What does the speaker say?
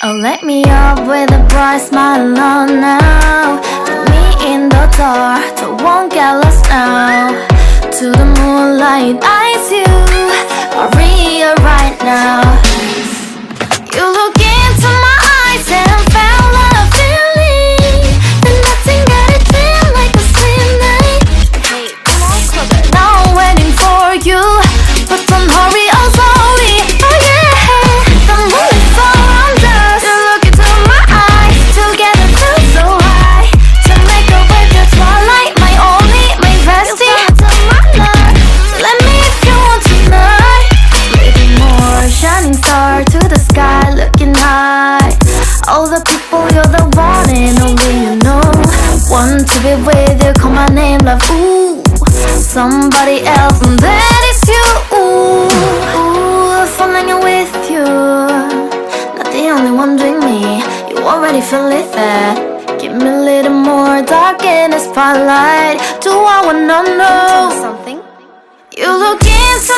Oh, let me up with a bright smile on now. Put me in the dark, so won't get lost now. To the moonlight, eyes you, Maria right now. You look into my eyes and felt a feeling that nothing got it feel like a slim night. Hey, come on, closer. Now I'm waiting for you, but don't hurry, oh slowly. Oh yeah, the moon is so around us. You look into my eyes, together feel so high. To make a way to twilight, my only, my bestie. To my love, let me if you want tonight. Maybe more shining star to the sky, looking high. All the people, you're the one and only you know. Want to be with you, call my name, love, ooh. Somebody else, and that is you, ooh. Falling with you, not the only one doing me. You already feel it there. Give me a little more dark in the spotlight. Do I wanna know something? You look into